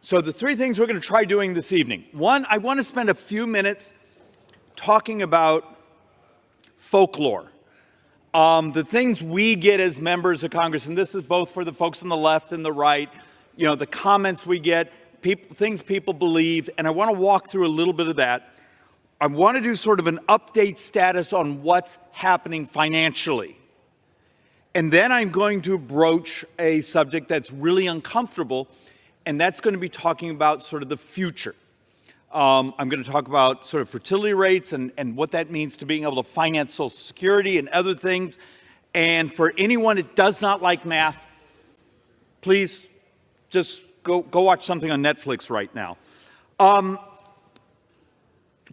So the three things we're going to try doing this evening. One, I want to spend a few minutes talking about folklore. The things we get as members of Congress, and this is both for the folks on the left and the right, you know, the comments we get, things people believe, and I want to walk through a little bit of that. I want to do sort of an update status on what's happening financially. And then I'm going to broach a subject that's really uncomfortable, and that's going to be talking about sort of the future. I'm going to talk about sort of fertility rates and what that means to being able to finance Social Security and other things. And for anyone that does not like math, please just go watch something on Netflix right now. A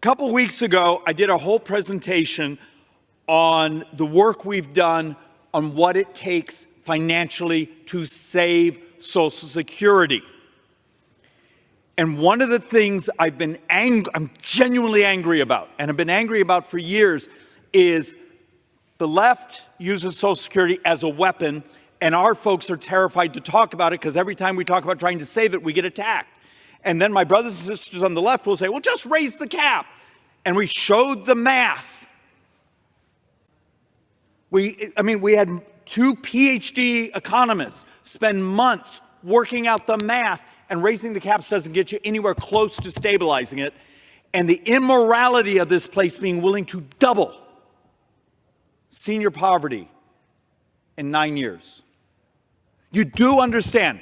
couple weeks ago, I did a whole presentation on the work we've done on what it takes financially to save Social Security. And one of the things I'm genuinely angry about, and have been angry about for years, is the left uses Social Security as a weapon, and our folks are terrified to talk about it because every time we talk about trying to save it, we get attacked. And then my brothers and sisters on the left will say, well, just raise the cap. And we showed the math. We had two PhD economists spend months working out the math, and raising the caps doesn't get you anywhere close to stabilizing it. And the immorality of this place being willing to double senior poverty in 9 years. You do understand,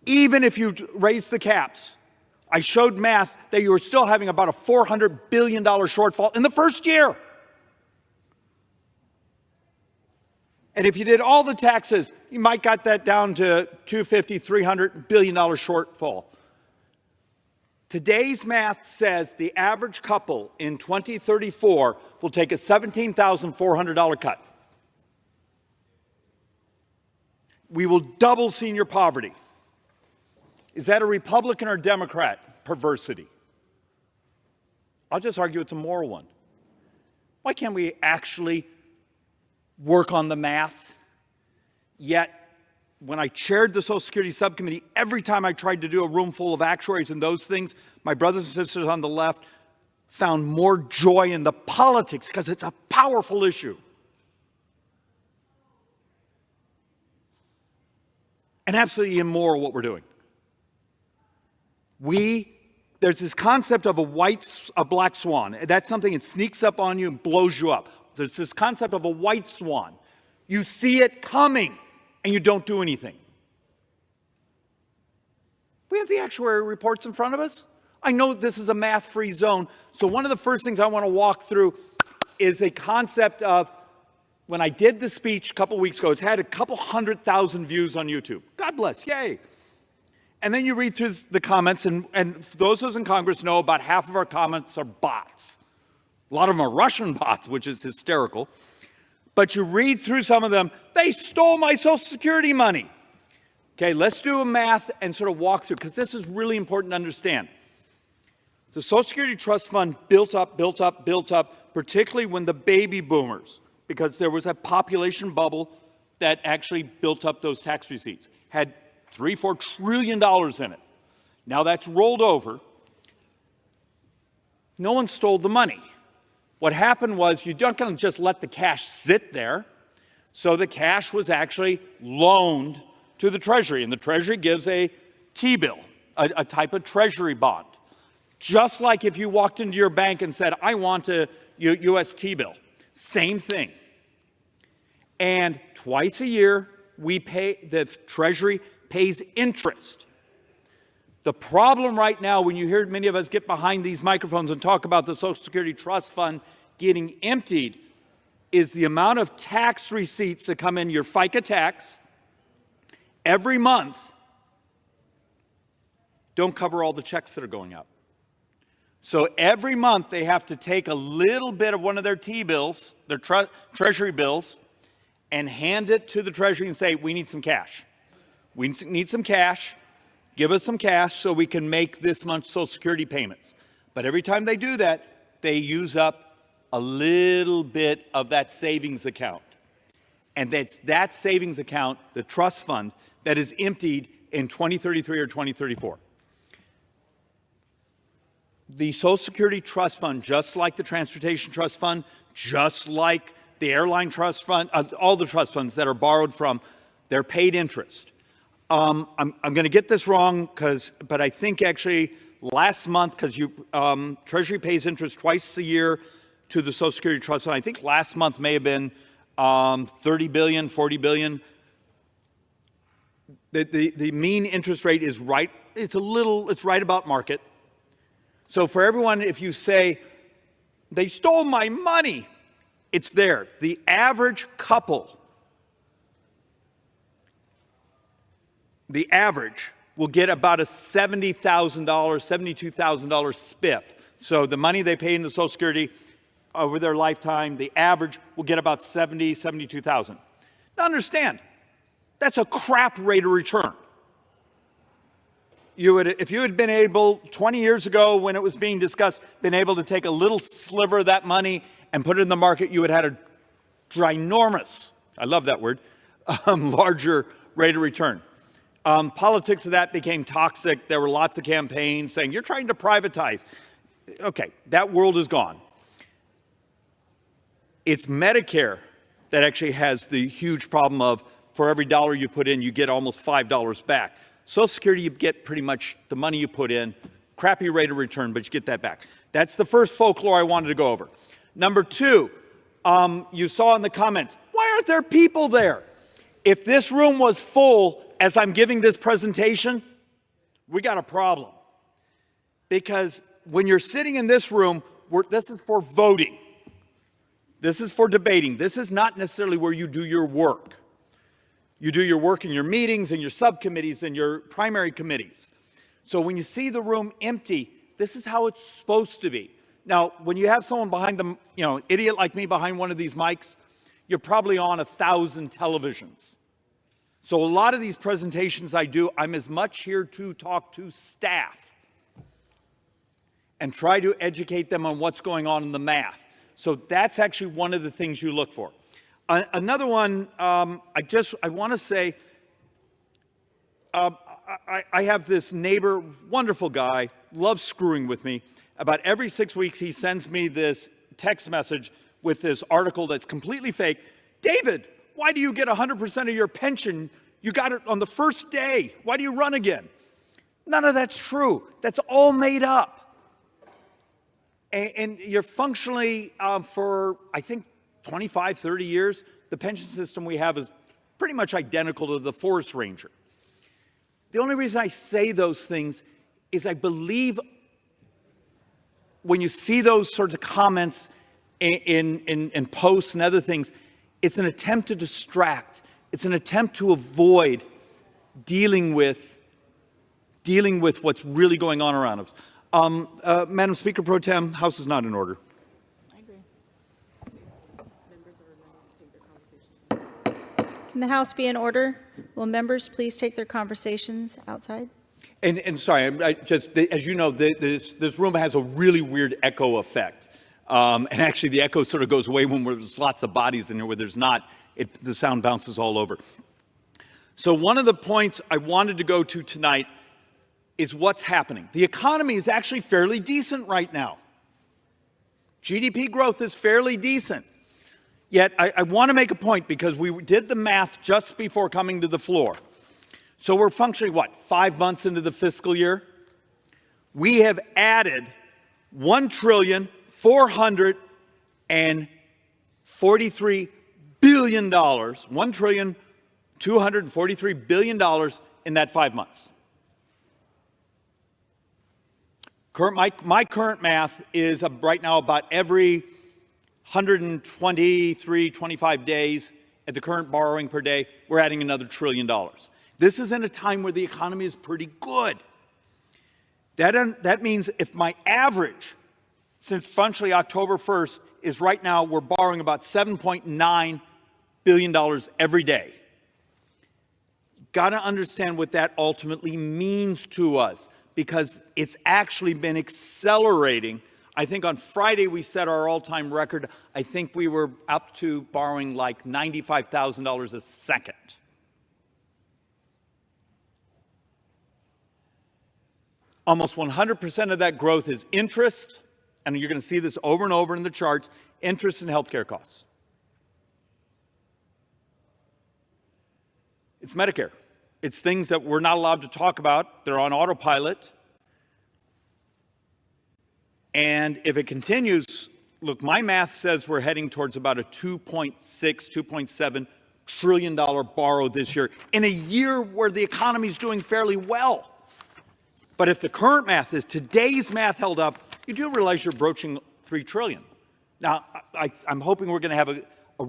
even if you raise the caps, I showed math that you were still having about a $400 billion shortfall in the first year. And if you did all the taxes, you might got that down to $250, $300 billion shortfall. Today's math says the average couple in 2034 will take a $17,400 cut. We will double senior poverty. Is that a Republican or Democrat perversity? I'll just argue it's a moral one. Why can't we actually work on the math? Yet, when I chaired the Social Security subcommittee, every time I tried to do a room full of actuaries and those things, my brothers and sisters on the left found more joy in the politics because it's a powerful issue. And absolutely immoral what we're doing. There's this concept of a black swan. That's something that sneaks up on you and blows you up. There's this concept of a white swan. You see it coming, and you don't do anything. We have the actuary reports in front of us. I know this is a math-free zone, so one of the first things I want to walk through is a concept of, when I did the speech a couple weeks ago, it's had a couple 100,000 views on YouTube. God bless, yay. And then you read through the comments, and those of us in Congress know about half of our comments are bots. A lot of them are Russian bots, which is hysterical. But you read through some of them, they stole my Social Security money. Okay, let's do a math and sort of walk through, because this is really important to understand. The Social Security Trust Fund built up, particularly when the baby boomers, because there was a population bubble that actually built up those tax receipts, had $3-4 trillion in it. Now that's rolled over. No one stole the money. What happened was, you don't just let the cash sit there. So the cash was actually loaned to the Treasury, and the Treasury gives a T-bill, a type of Treasury bond. Just like if you walked into your bank and said, I want a U.S. T-bill. Same thing. And twice a year, the Treasury pays interest. The problem right now, when you hear many of us get behind these microphones and talk about the Social Security Trust Fund getting emptied, is the amount of tax receipts that come in your FICA tax every month don't cover all the checks that are going out. So every month they have to take a little bit of one of their T-bills, their Treasury bills, and hand it to the Treasury and say, we need some cash. We need some cash. Give us some cash so we can make this month's Social Security payments. But every time they do that, they use up a little bit of that savings account. And that's that savings account, the trust fund, that is emptied in 2033 or 2034. The Social Security Trust Fund, just like the Transportation Trust Fund, just like the Airline Trust Fund, all the trust funds that are borrowed from, they're paid interest. I'm going to get this wrong, but I think actually last month, because Treasury pays interest twice a year to the Social Security Trust Fund. I think last month may have been 30 billion, 40 billion. The mean interest rate is right. It's right about market. So for everyone, if you say, they stole my money, it's there. The average couple, the average will get about a $70,000, $72,000 spiff. So the money they pay into Social Security over their lifetime, the average will get about $72,000. Now understand, that's a crap rate of return. If you had been able, 20 years ago when it was being discussed, been able to take a little sliver of that money and put it in the market, you would have had a ginormous, I love that word, larger rate of return. Politics of that became toxic. There were lots of campaigns saying, you're trying to privatize. Okay, that world is gone. It's Medicare that actually has the huge problem of, for every dollar you put in, you get almost $5 back. Social Security, you get pretty much the money you put in, crappy rate of return, but you get that back. That's the first folklore I wanted to go over. Number two, you saw in the comments, why aren't there people there? If this room was full as I'm giving this presentation, we got a problem. Because when you're sitting in this room, this is for voting. This is for debating. This is not necessarily where you do your work. You do your work in your meetings and your subcommittees and your primary committees. So when you see the room empty, this is how it's supposed to be. Now, when you have someone behind them, idiot like me behind one of these mics, you're probably on 1,000 televisions. So a lot of these presentations I do, I'm as much here to talk to staff and try to educate them on what's going on in the math. So that's actually one of the things you look for. Another one, I want to say, I have this neighbor, wonderful guy, loves screwing with me. About every 6 weeks, he sends me this text message with this article that's completely fake. David, why do you get 100% of your pension? You got it on the first day. Why do you run again? None of that's true. That's all made up. And you're functionally, for, I think, 25, 30 years, the pension system we have is pretty much identical to the forest ranger. The only reason I say those things is I believe when you see those sorts of comments in posts and other things, it's an attempt to distract. It's an attempt to avoid dealing with what's really going on around us. Madam Speaker Pro Tem, House is not in order. I agree. Members are reminded to take their conversations. Can the House be in order? Will members please take their conversations outside? And sorry, as you know, this room has a really weird echo effect. And actually the echo sort of goes away when there's lots of bodies in here. Where there's not, the sound bounces all over. So one of the points I wanted to go to tonight is what's happening. The economy is actually fairly decent right now. GDP growth is fairly decent. Yet I want to make a point because we did the math just before coming to the floor. So we're functioning, 5 months into the fiscal year? We have added $1,443 billion, $1,243 billion in that 5 months. My current math is right now about every 123, 25 days at the current borrowing per day, we're adding another $1 trillion. This is in a time where the economy is pretty good. That means if my average since functionally October 1st is right now we're borrowing about $7.9 billion every day. Got to understand what that ultimately means to us because it's actually been accelerating. I think on Friday we set our all-time record. I think we were up to borrowing like $95,000 a second. Almost 100% of that growth is interest, and you're going to see this over and over in the charts, interest and healthcare costs. It's Medicare. It's things that we're not allowed to talk about. They're on autopilot. And if it continues, look, my math says we're heading towards about a $2.6, $2.7 trillion borrow this year in a year where the economy is doing fairly well. But if the current math is today's math held up, you do realize you're broaching $3 trillion. Now, I'm hoping we're going to have a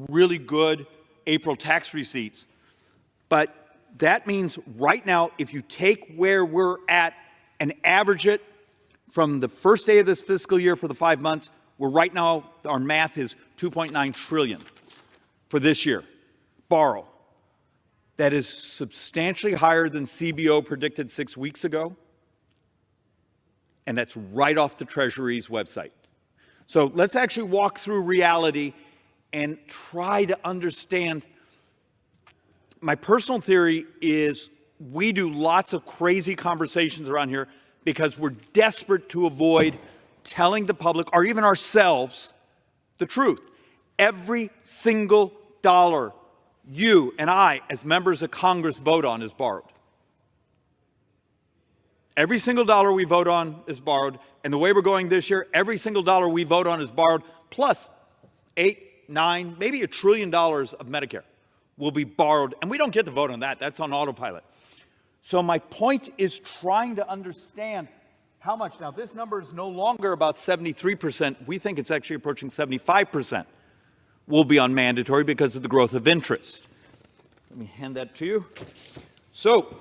really good April tax receipts. But that means right now, if you take where we're at and average it from the first day of this fiscal year for the 5 months, we're right now, our math is 2.9 trillion for this year. Borrow. That is substantially higher than CBO predicted 6 weeks ago. And that's right off the Treasury's website. So let's actually walk through reality and try to understand. My personal theory is we do lots of crazy conversations around here because we're desperate to avoid telling the public or even ourselves the truth. Every single dollar you and I, as members of Congress, vote on is borrowed. Every single dollar we vote on is borrowed. And the way we're going this year, every single dollar we vote on is borrowed, plus 8, 9, maybe $1 trillion of Medicare will be borrowed. And we don't get to vote on that. That's on autopilot. So my point is trying to understand how much. Now, this number is no longer about 73%. We think it's actually approaching 75% will be on mandatory because of the growth of interest. Let me hand that to you. So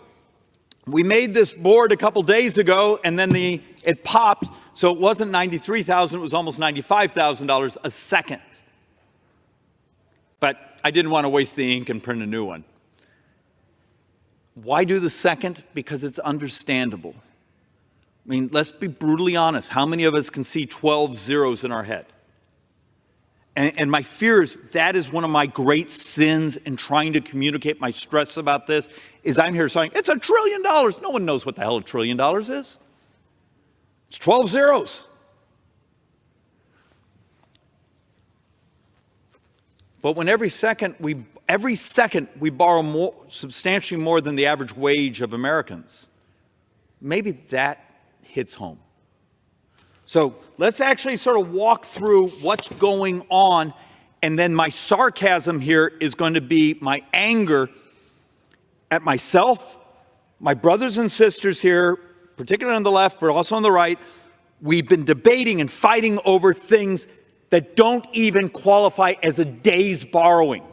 we made this board a couple days ago, and then it popped. So it wasn't $93,000, it was almost $95,000 a second. But I didn't want to waste the ink and print a new one. Why do the second? Because it's understandable. I mean, let's be brutally honest. How many of us can see 12 zeros in our head? And my fear is that is one of my great sins in trying to communicate my stress about this, is I'm here saying, it's $1 trillion. No one knows what the hell $1 trillion is. It's 12 zeros. But when every second we borrow more, substantially more than the average wage of Americans, maybe that hits home. So let's actually sort of walk through what's going on, and then my sarcasm here is going to be my anger at myself, my brothers and sisters here, particularly on the left, but also on the right. We've been debating and fighting over things that don't even qualify as a day's borrowing.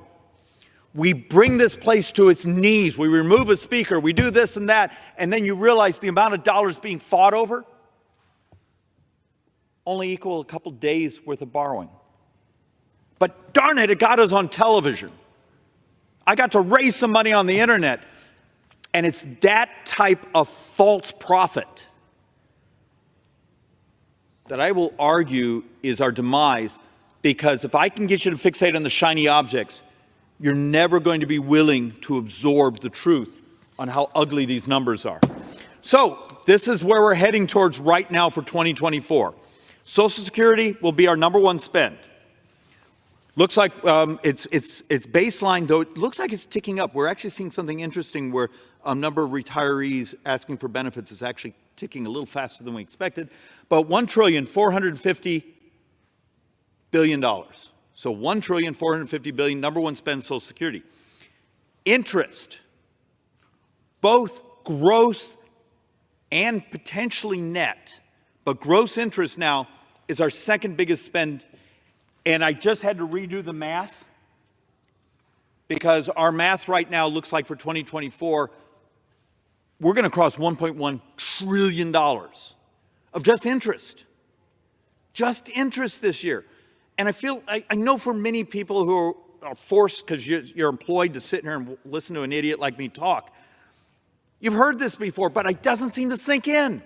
We bring this place to its knees. We remove a speaker. We do this and that. And then you realize the amount of dollars being fought over only equal a couple days worth of borrowing. But darn it, it got us on television. I got to raise some money on the internet. And it's that type of false profit that I will argue is our demise, because if I can get you to fixate on the shiny objects, you're never going to be willing to absorb the truth on how ugly these numbers are. So this is where we're heading towards right now for 2024. Social Security will be our #1 spend. Looks like it's baseline, though it looks like it's ticking up. We're actually seeing something interesting where a number of retirees asking for benefits is actually ticking a little faster than we expected. But $1,450 billion. So $1,450 billion, #1 spend, Social Security. Interest, both gross and potentially net, but gross interest now is our second biggest spend. And I just had to redo the math because our math right now looks like for 2024, we're going to cross $1.1 trillion of just interest. Just interest this year. And I know for many people who are forced, because you're employed to sit here and listen to an idiot like me talk, you've heard this before, but it doesn't seem to sink in.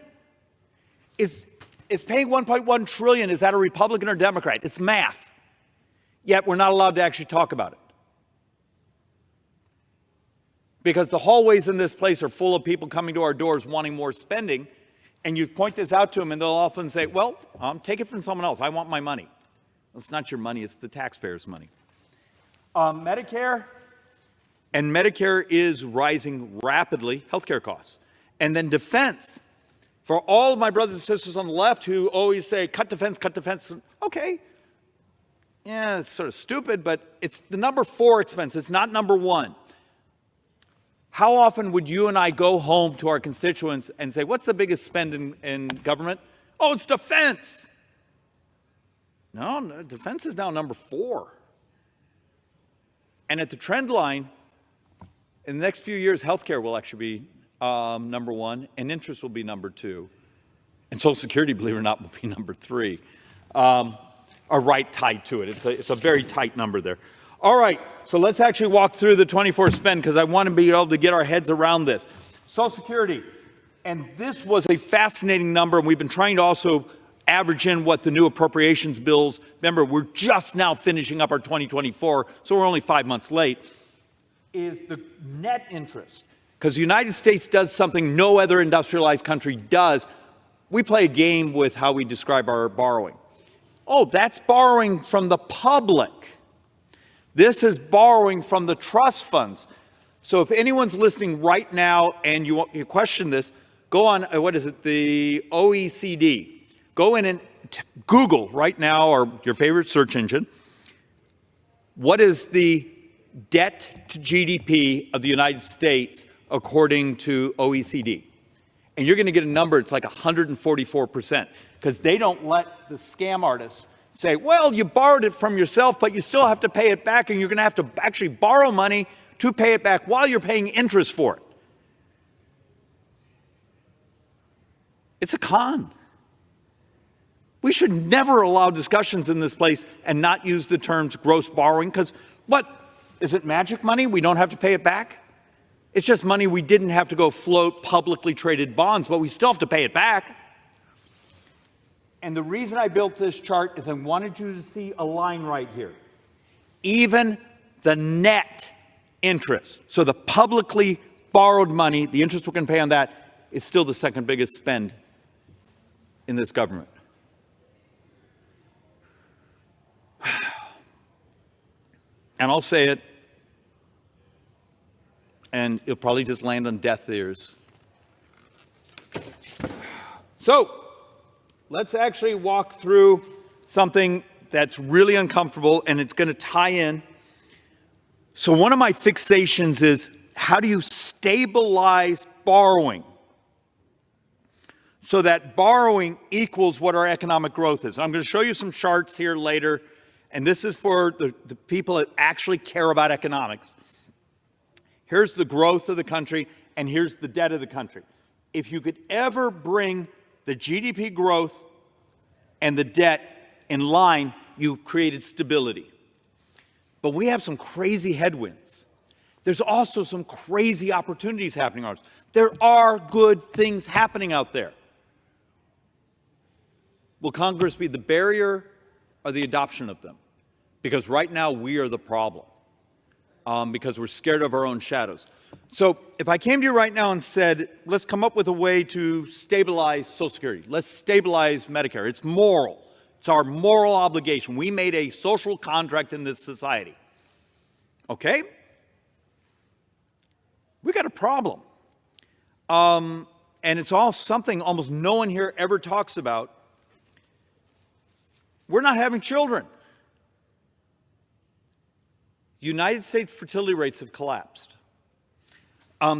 Is paying $1.1 trillion, is that a Republican or Democrat? It's math. Yet we're not allowed to actually talk about it. Because the hallways in this place are full of people coming to our doors wanting more spending, And you point this out to them, and they'll often say, well, take it from someone else. I want my money. It's not your money. It's the taxpayers' money. Medicare, and Medicare is rising rapidly, healthcare costs. And then defense. For all of my brothers and sisters on the left who always say, cut defense, okay. Yeah, it's sort of stupid, but it's the number 4 expense. It's not number 1. How often would you and I go home to our constituents and say, what's the biggest spend in government? Oh, it's defense. No, defense is now number 4. And at the trend line, in the next few years, healthcare will actually be number 1, and interest will be number 2. And Social Security, believe it or not, will be number 3. Are right tied to it. It's a very tight number there. All right, so let's actually walk through the 24 spend because I want to be able to get our heads around this. Social Security, and this was a fascinating number, and we've been trying to also average in what the new appropriations bills, remember, we're just now finishing up our 2024, so we're only 5 months late, is the net interest. Because the United States does something no other industrialized country does. We play a game with how we describe our borrowing. Oh, that's borrowing from the public. This is borrowing from the trust funds. So if anyone's listening right now and you question this, go on, the OECD. Go in and Google right now, or your favorite search engine, what is the debt to GDP of the United States according to OECD? And you're going to get a number, it's like 144%, because they don't let the scam artists say, well, you borrowed it from yourself, but you still have to pay it back, and you're going to have to actually borrow money to pay it back while you're paying interest for it. It's a con. We should never allow discussions in this place and not use the terms gross borrowing, because what? Is it magic money? We don't have to pay it back? It's just money we didn't have to go float publicly traded bonds, but we still have to pay it back. And the reason I built this chart is I wanted you to see a line right here. Even the net interest, so the publicly borrowed money, the interest we're going to pay on that, is still the second biggest spend in this government. And I'll say it, and it'll probably just land on deaf ears. So, let's actually walk through something that's really uncomfortable, and it's going to tie in. So one of my fixations is, how do you stabilize borrowing so that borrowing equals what our economic growth is? I'm going to show you some charts here later, and this is for the people that actually care about economics. Here's the growth of the country, and here's the debt of the country. If you could ever bring the GDP growth and the debt in line, you've created stability. But we have some crazy headwinds. There's also some crazy opportunities happening on us. There are good things happening out there. Will Congress be the barrier or the adoption of them? Because right now we are the problem. Because we're scared of our own shadows. So if I came to you right now and said, let's come up with a way to stabilize Social Security. Let's stabilize Medicare. It's moral. It's our moral obligation. We made a social contract in this society. Okay? We got a problem. And it's all something almost no one here ever talks about. We're not having children. United States fertility rates have collapsed.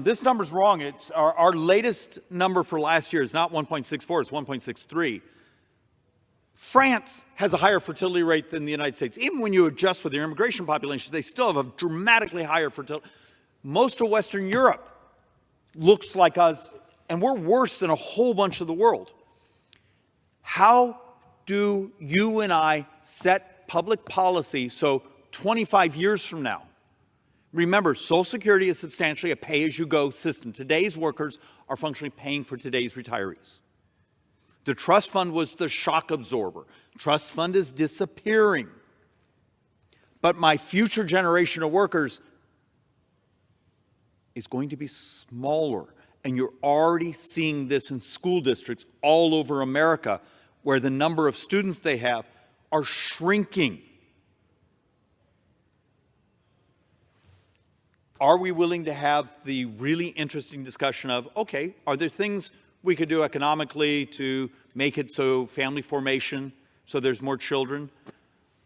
This number's wrong. It's our latest number for last year is not 1.64, it's 1.63. France has a higher fertility rate than the United States. Even when you adjust for their immigration population, they still have a dramatically higher fertility. Most of Western Europe looks like us, and we're worse than a whole bunch of the world. How do you and I set public policy so 25 years from now? Remember, Social Security is substantially a pay-as-you-go system. Today's workers are functionally paying for today's retirees. The trust fund was the shock absorber. Trust fund is disappearing. But my future generation of workers is going to be smaller. And you're already seeing this in school districts all over America, where the number of students they have are shrinking. Are we willing to have the really interesting discussion of, okay, are there things we could do economically to make it so family formation, so there's more children?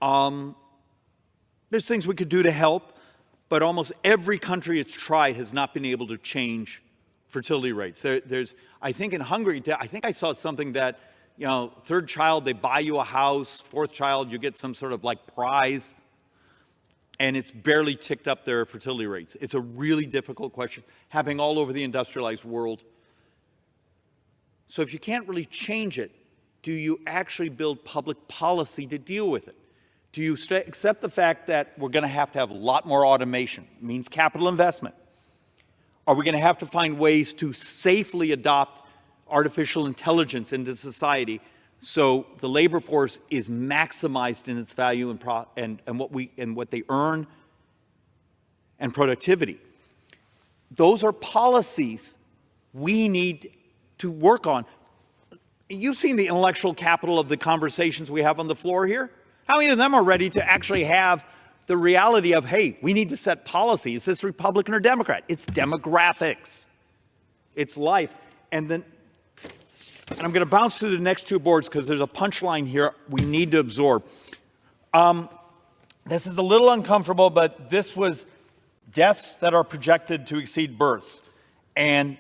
There's things we could do to help, but almost every country it's tried has not been able to change fertility rates. I think in Hungary, I think I saw something that, you know, third child, they buy you a house, fourth child, you get some sort of like prize, and it's barely ticked up their fertility rates. It's a really difficult question, happening all over the industrialized world. So if you can't really change it, do you actually build public policy to deal with it? Do you accept the fact that we're going to have a lot more automation? It means capital investment. Are we going to have to find ways to safely adopt artificial intelligence into society so the labor force is maximized in its value and what they earn and productivity? Those are policies we need to work on. You've seen the intellectual capital of the conversations we have on the floor here. How many of them are ready to actually have the reality of, hey, we need to set policy? Is this Republican or Democrat? It's demographics. It's life. And I'm going to bounce through the next two boards because there's a punchline here we need to absorb. This is a little uncomfortable, but this was deaths that are projected to exceed births. And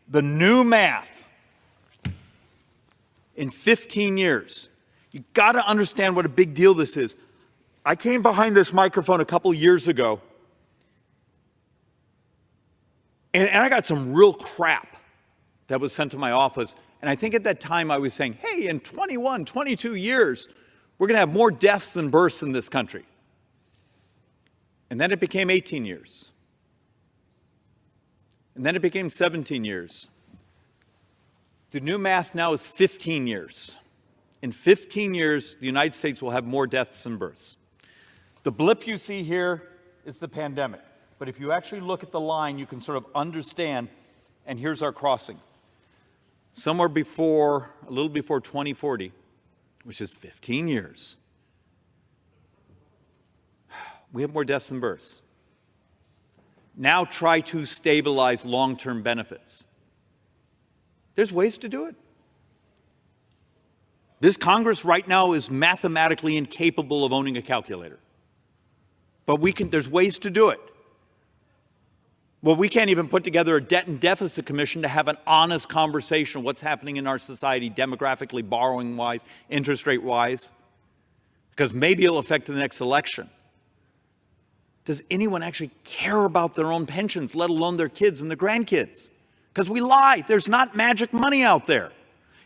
the new math in 15 years, you got to understand what a big deal this is. I came behind this microphone a couple years ago, and I got some real crap that was sent to my office. And I think at that time I was saying, hey, in 21, 22 years, we're going to have more deaths than births in this country. And then it became 18 years. And then it became 17 years. The new math now is 15 years. In 15 years, the United States will have more deaths than births. The blip you see here is the pandemic. But if you actually look at the line, you can sort of understand, and here's our crossing. Somewhere before, a little before 2040, which is 15 years, we have more deaths than births. Now try to stabilize long-term benefits. There's ways to do it. This Congress right now is mathematically incapable of owning a calculator. But there's ways to do it. Well, we can't even put together a debt and deficit commission to have an honest conversation of what's happening in our society demographically, borrowing-wise, interest rate-wise, because maybe it'll affect the next election. Does anyone actually care about their own pensions, let alone their kids and their grandkids? Because we lie. There's not magic money out there.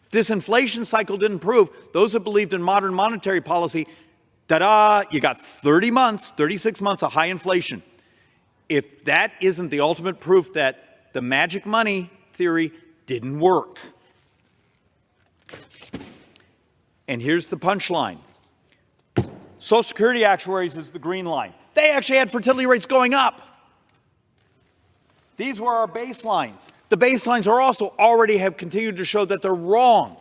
If this inflation cycle didn't prove, those that believed in modern monetary policy, ta-da, you got 30 months, 36 months of high inflation. If that isn't the ultimate proof that the magic money theory didn't work. And here's the punchline. Social Security actuaries is the green line. They actually had fertility rates going up. These were our baselines. The baselines are also already have continued to show that they're wrong.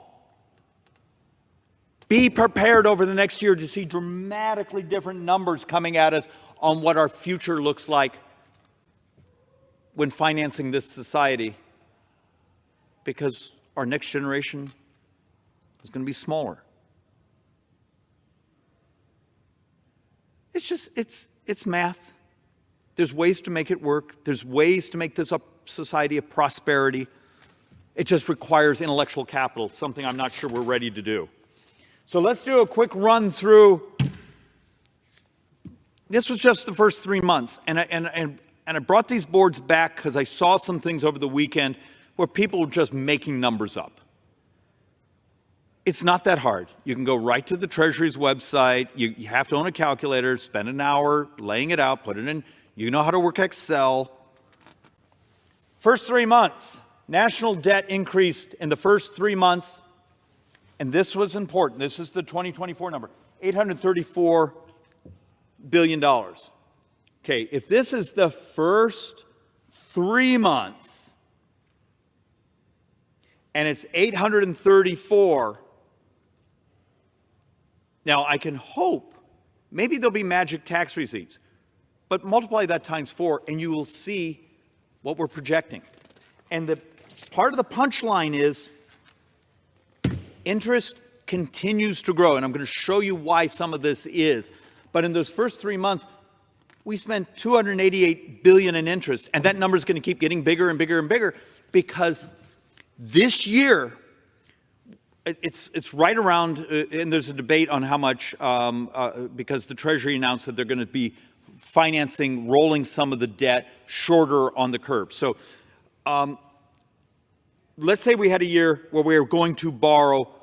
Be prepared over the next year to see dramatically different numbers coming at us on what our future looks like when financing this society, because our next generation is going to be smaller. It's math. There's ways to make it work. There's ways to make this a society of prosperity. It just requires intellectual capital, something I'm not sure we're ready to do. So let's do a quick run through. This was just the first 3 months, and I brought these boards back because I saw some things over the weekend where people were just making numbers up. It's not that hard. You can go right to the Treasury's website. You have to own a calculator, spend an hour laying it out, put it in. You know how to work Excel. First 3 months, national debt increased in the first 3 months, and this was important. This is the 2024 number, $834 billion. Okay, if this is the first 3 months, and it's 834. Now, I can hope maybe there'll be magic tax receipts, but multiply that times 4 and you will see what we're projecting. And the part of the punchline is interest continues to grow, and I'm going to show you why some of this is. But in those first 3 months, we spent $288 billion in interest, and that number is going to keep getting bigger and bigger and bigger because this year, it's right around, and there's a debate on how much, because the Treasury announced that they're going to be financing, rolling some of the debt shorter on the curve. So let's say we had a year where we were going to borrow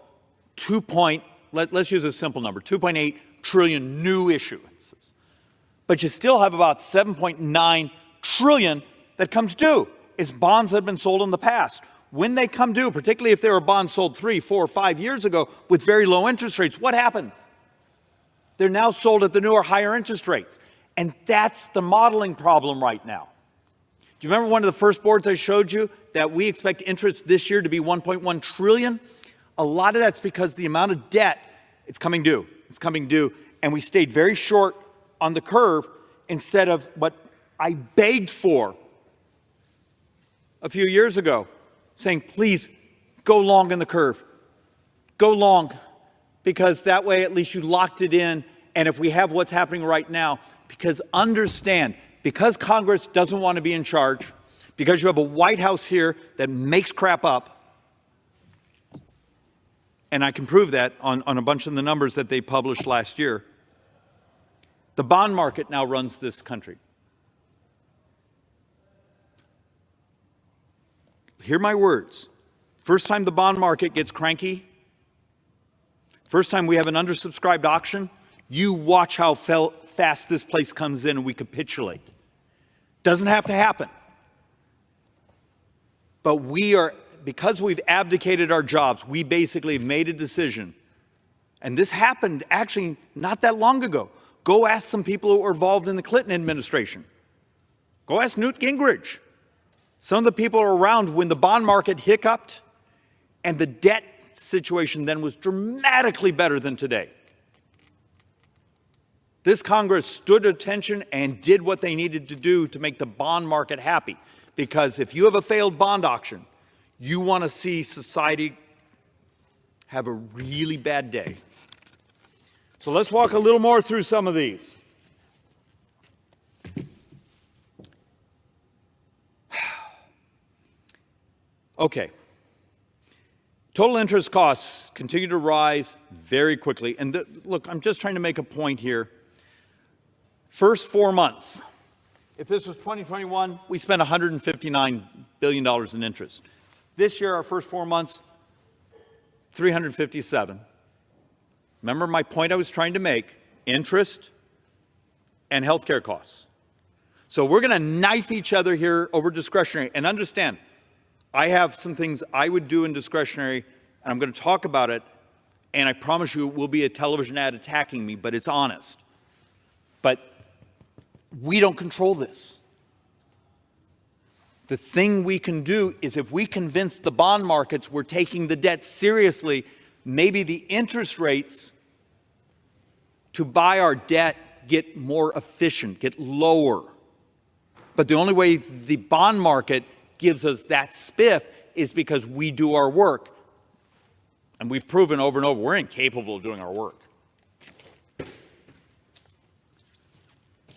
let's use a simple number, 2.8 trillion new issuances. But you still have about 7.9 trillion that comes due. It's bonds that have been sold in the past. When they come due, particularly if they were bonds sold 3, 4, 5 years ago with very low interest rates, what happens? They're now sold at the newer, higher interest rates. And that's the modeling problem right now. Do you remember one of the first boards I showed you that we expect interest this year to be 1.1 trillion? A lot of that's because the amount of debt, it's coming due. It's coming due. And we stayed very short on the curve instead of what I begged for a few years ago, saying, please go long in the curve. Go long, because that way at least you locked it in. And if we have what's happening right now, because understand, because Congress doesn't want to be in charge, because you have a White House here that makes crap up, and I can prove that on a bunch of the numbers that they published last year, the bond market now runs this country. Hear my words. First time the bond market gets cranky, first time we have an undersubscribed auction, you watch how fast this place comes in and we capitulate. Doesn't have to happen. But because we've abdicated our jobs, we basically have made a decision. And this happened actually not that long ago. Go ask some people who were involved in the Clinton administration. Go ask Newt Gingrich. Some of the people are around when the bond market hiccuped and the debt situation then was dramatically better than today. This Congress stood attention and did what they needed to do to make the bond market happy. Because if you have a failed bond auction, you want to see society have a really bad day. So let's walk a little more through some of these. Okay. Total interest costs continue to rise very quickly. And look, I'm just trying to make a point here. First 4 months. If this was 2021, we spent $159 billion in interest. This year, our first 4 months, 357. Remember my point I was trying to make? Interest and healthcare costs. So we're going to knife each other here over discretionary. And understand, I have some things I would do in discretionary, and I'm going to talk about it, and I promise you it will be a television ad attacking me, but it's honest. But we don't control this. The thing we can do is if we convince the bond markets we're taking the debt seriously, maybe the interest rates to buy our debt get more efficient, get lower. But the only way the bond market gives us that spiff is because we do our work. And we've proven over and over we're incapable of doing our work.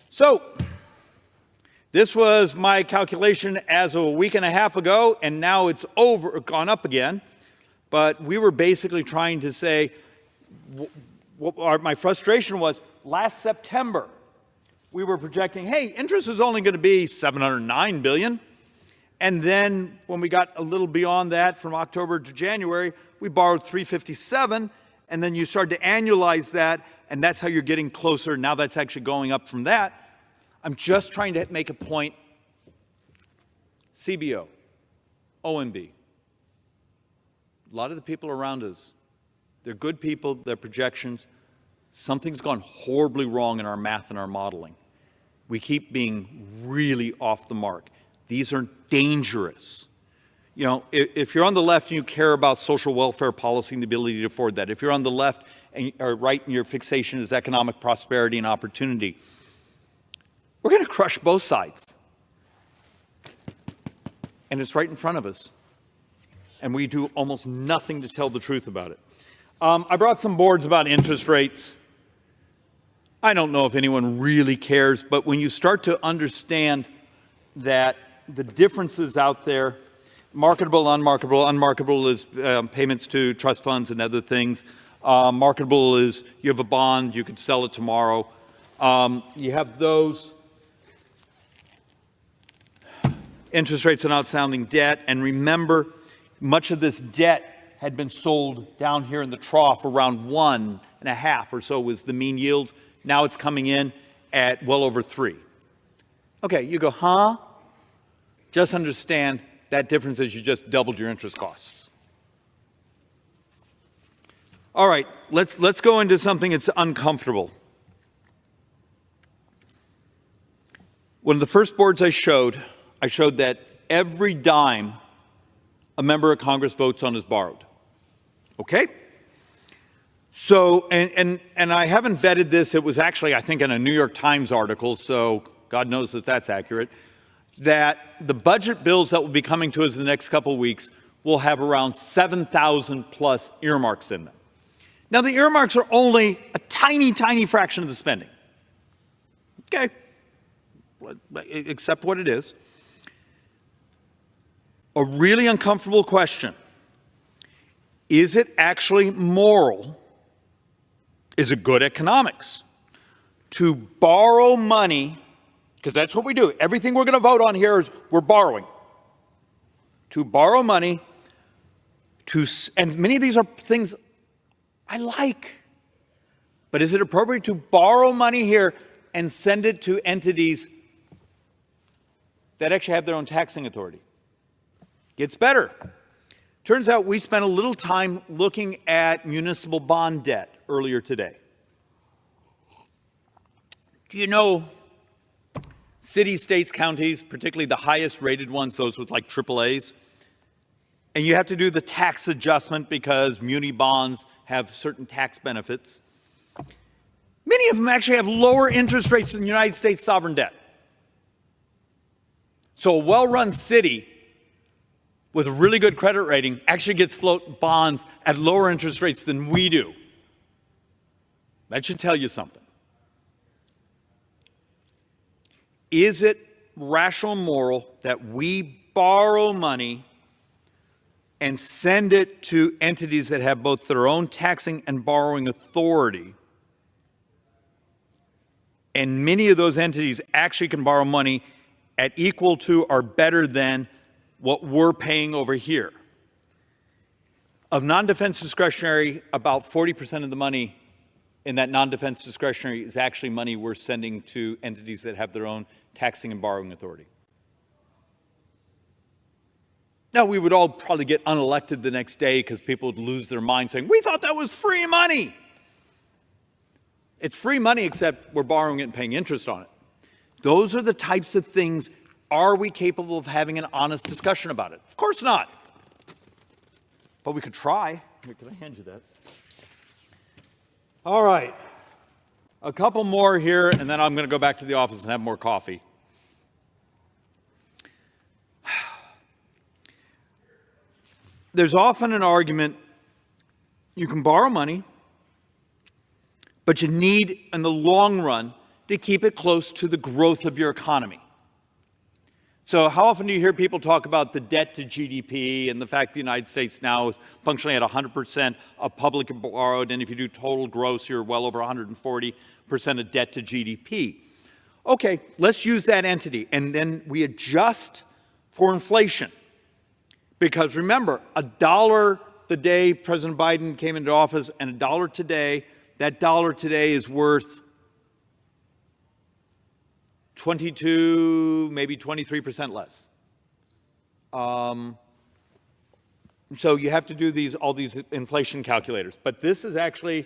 So, this was my calculation as of a week and a half ago, and now it's gone up again. But we were basically trying to say, my frustration was last September, we were projecting, hey, interest is only going to be $709 billion. And then when we got a little beyond that from October to January, we borrowed $357, and then you start to annualize that, and that's how you're getting closer. Now that's actually going up from that. I'm just trying to make a point. CBO, OMB, a lot of the people around us, they're good people, they're projections. Something's gone horribly wrong in our math and our modeling. We keep being really off the mark. These are dangerous. You know, if you're on the left and you care about social welfare policy and the ability to afford that, if you're on the left and or right and your fixation is economic prosperity and opportunity, we're going to crush both sides. And it's right in front of us. And we do almost nothing to tell the truth about it. I brought some boards about interest rates. I don't know if anyone really cares, but when you start to understand that the differences out there, marketable, unmarketable is payments to trust funds and other things. Marketable is you have a bond, you could sell it tomorrow. You have those. Interest rates on outstanding debt. And remember, much of this debt had been sold down here in the trough around 1.5 or so was the mean yields. Now it's coming in at well over 3. Okay, you go, huh? Just understand that difference is you just doubled your interest costs. All right, let's go into something that's uncomfortable. One of the first boards I showed that every dime a member of Congress votes on is borrowed. Okay? So, and I haven't vetted this. It was actually, I think, in a New York Times article, so God knows that that's accurate, that the budget bills that will be coming to us in the next couple of weeks will have around 7,000 plus earmarks in them. Now, the earmarks are only a tiny, tiny fraction of the spending. Okay? Accept what it is. A really uncomfortable question. Is it actually moral? Is it good economics to borrow money, because that's what we do. Everything we're going to vote on here is we're borrowing. To borrow money, and many of these are things I like. But is it appropriate to borrow money here and send it to entities that actually have their own taxing authority? Gets better. Turns out we spent a little time looking at municipal bond debt earlier today. Do you know cities, states, counties, particularly the highest rated ones, those with like AAAs, and you have to do the tax adjustment because muni bonds have certain tax benefits. Many of them actually have lower interest rates than the United States sovereign debt. So a well-run city with a really good credit rating actually gets float bonds at lower interest rates than we do. That should tell you something. Is it rational and moral that we borrow money and send it to entities that have both their own taxing and borrowing authority? And many of those entities actually can borrow money at equal to or better than what we're paying over here. Of non-defense discretionary, about 40% of the money in that non-defense discretionary is actually money we're sending to entities that have their own taxing and borrowing authority. Now, we would all probably get unelected the next day because people would lose their mind saying, we thought that was free money. It's free money, except we're borrowing it and paying interest on it. Those are the types of things. Are we capable of having an honest discussion about it? Of course not. But we could try. Here, can I hand you that? All right. A couple more here, and then I'm going to go back to the office and have more coffee. There's often an argument, you can borrow money, but you need, in the long run, to keep it close to the growth of your economy. So how often do you hear people talk about the debt to GDP and the fact the United States now is functionally at 100% of public and borrowed, and if you do total gross, you're well over 140% of debt to GDP. Okay, let's use that entity, and then we adjust for inflation. Because remember, $1 the day President Biden came into office and $1 today, that dollar today is worth 22, maybe 23% less. So you have to do all these inflation calculators. But this is actually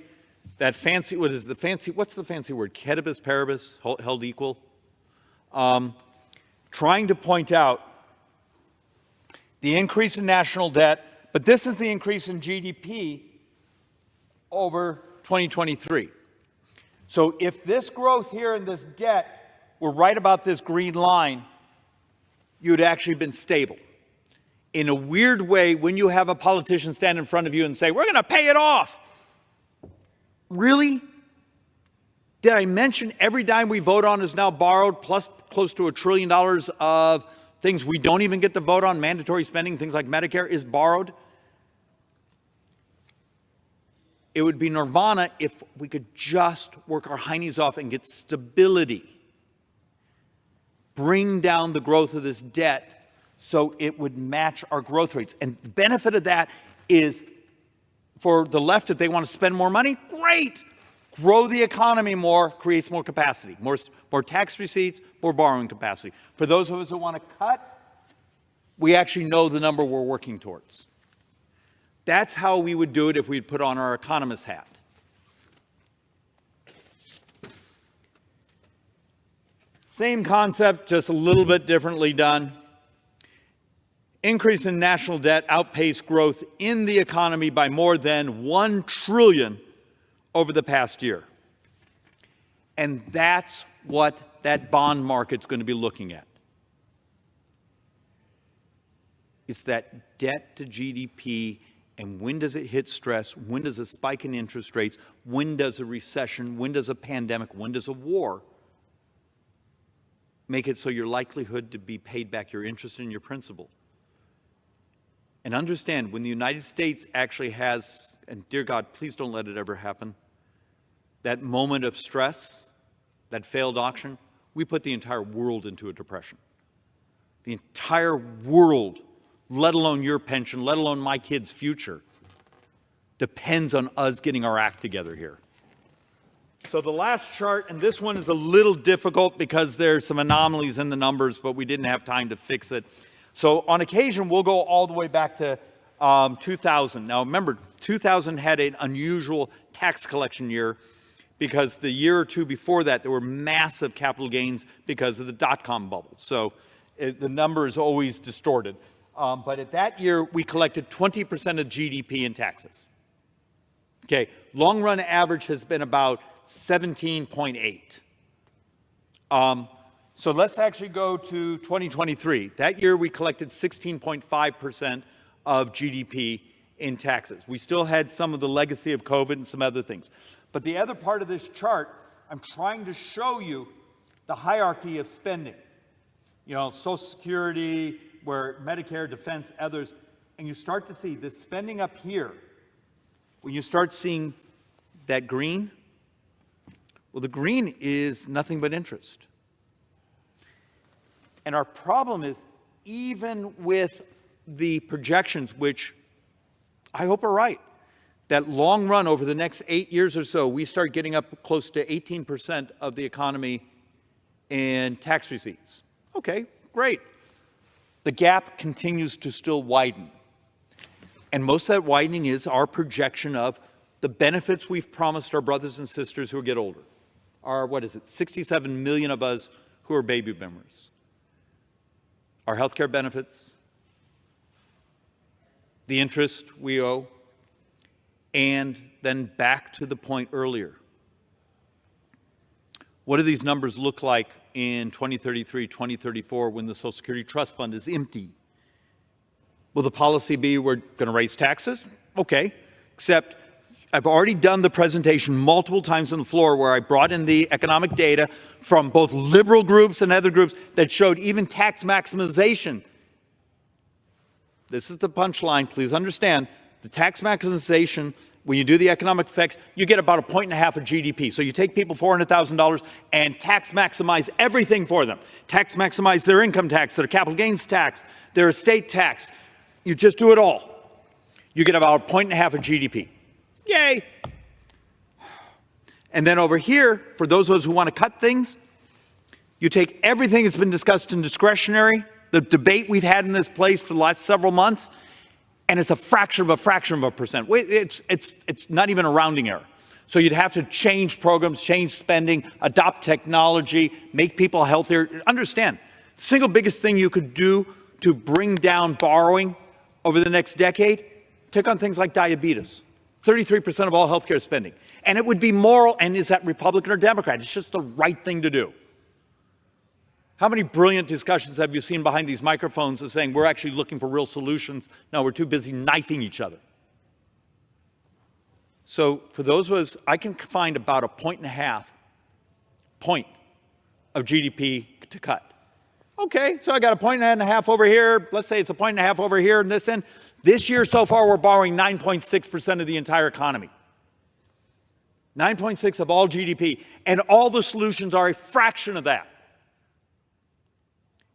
that fancy, what's the fancy word? Ceteris paribus, held equal. Trying to point out the increase in national debt, but this is the increase in GDP over 2023. So if this growth here in this debt were right about this green line, you'd actually been stable. In a weird way, when you have a politician stand in front of you and say, we're going to pay it off. Really? Did I mention every dime we vote on is now borrowed, plus close to $1 trillion of things we don't even get to vote on, mandatory spending, things like Medicare, is borrowed? It would be nirvana if we could just work our heinies off and get stability. Bring down the growth of this debt so it would match our growth rates. And the benefit of that is for the left, if they want to spend more money, great. Grow the economy more, creates more capacity, more tax receipts, more borrowing capacity. For those of us who want to cut, we actually know the number we're working towards. That's how we would do it if we'd put on our economist hat. Same concept, just a little bit differently done. Increase in national debt outpaced growth in the economy by more than $1 trillion over the past year. And that's what that bond market's going to be looking at. It's that debt to GDP, and when does it hit stress? When does a spike in interest rates? When does a recession? When does a pandemic? When does a war make it so your likelihood to be paid back your interest and your principal? And understand, when the United States actually has, and dear God, please don't let it ever happen, that moment of stress, that failed auction, we put the entire world into a depression. The entire world, let alone your pension, let alone my kids' future, depends on us getting our act together here. So the last chart, and this one is a little difficult because there's some anomalies in the numbers, but we didn't have time to fix it. So on occasion, we'll go all the way back to 2000. Now remember, 2000 had an unusual tax collection year because the year or two before that, there were massive capital gains because of the dot-com bubble. So the number is always distorted. But at that year, we collected 20% of GDP in taxes. Okay, long-run average has been about 17.8. So let's actually go to 2023. That year, we collected 16.5% of GDP in taxes. We still had some of the legacy of COVID and some other things. But the other part of this chart, I'm trying to show you the hierarchy of spending. You know, Social Security, where Medicare, defense, others, and you start to see this spending up here. When you start seeing that green, well, the green is nothing but interest. And our problem is, even with the projections, which I hope are right, that long run over the next 8 years or so, we start getting up close to 18% of the economy in tax receipts. Okay, great. The gap continues to still widen. And most of that widening is our projection of the benefits we've promised our brothers and sisters who get older. Our, 67 million of us who are baby boomers. Our health care benefits, the interest we owe, and then back to the point earlier. What do these numbers look like in 2033, 2034, when the Social Security Trust Fund is empty? Will the policy be we're going to raise taxes? Okay, except I've already done the presentation multiple times on the floor where I brought in the economic data from both liberal groups and other groups that showed even tax maximization. This is the punchline, please understand. The tax maximization, when you do the economic effects, you get about 1.5 points of GDP. So you take people $400,000 and tax maximize everything for them. Tax maximize their income tax, their capital gains tax, their estate tax. You just do it all. You get about 1.5 points of GDP. Yay! And then over here, for those of us who want to cut things, you take everything that's been discussed in discretionary, the debate we've had in this place for the last several months, and it's a fraction of a percent. It's not even a rounding error. So you'd have to change programs, change spending, adopt technology, make people healthier. Understand, the single biggest thing you could do to bring down borrowing over the next decade, take on things like diabetes. 33% of all healthcare spending. And it would be moral, and is that Republican or Democrat? It's just the right thing to do. How many brilliant discussions have you seen behind these microphones of saying we're actually looking for real solutions? No, we're too busy knifing each other. So for those of us, I can find about 1.5 point of GDP to cut. Okay, so I got 1.5 over here. Let's say it's 1.5 over here and this end. This year so far, we're borrowing 9.6% of the entire economy. 9.6 of all GDP. And all the solutions are a fraction of that.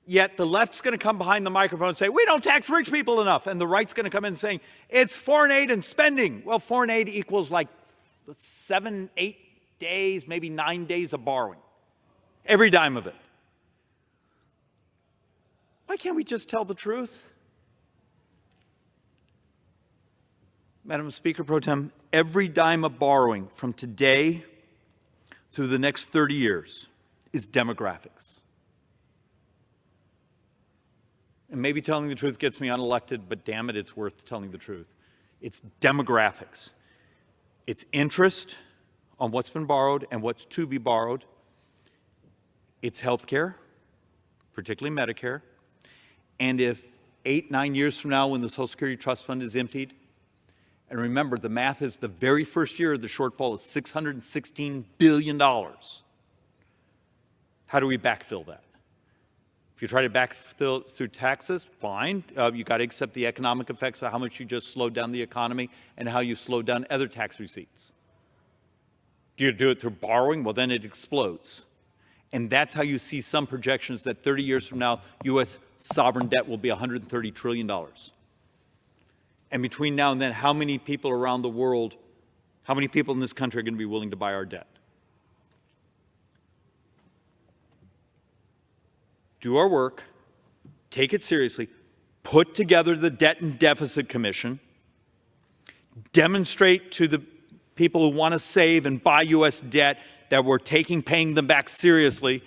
Yet the left's going to come behind the microphone and say, we don't tax rich people enough. And the right's going to come in saying, it's foreign aid and spending. Well, foreign aid equals like 7, 8 days, maybe 9 days of borrowing. Every dime of it. Why can't we just tell the truth? Madam Speaker Pro Tem, every dime of borrowing from today through the next 30 years is demographics. And maybe telling the truth gets me unelected, but damn it, it's worth telling the truth. It's demographics. It's interest on what's been borrowed and what's to be borrowed. It's health care, particularly Medicare. And if 8, 9 years from now when the Social Security Trust Fund is emptied, and remember, the math is the very first year the shortfall is $616 billion. How do we backfill that? If you try to backfill it through taxes, fine. You got to accept the economic effects of how much you just slowed down the economy and how you slowed down other tax receipts. Do you do it through borrowing? Well, then it explodes. And that's how you see some projections that 30 years from now, U.S. sovereign debt will be $130 trillion. And between now and then, how many people around the world, how many people in this country are going to be willing to buy our debt? Do our work, take it seriously, put together the Debt and Deficit Commission, demonstrate to the people who want to save and buy U.S. debt that we're paying them back seriously.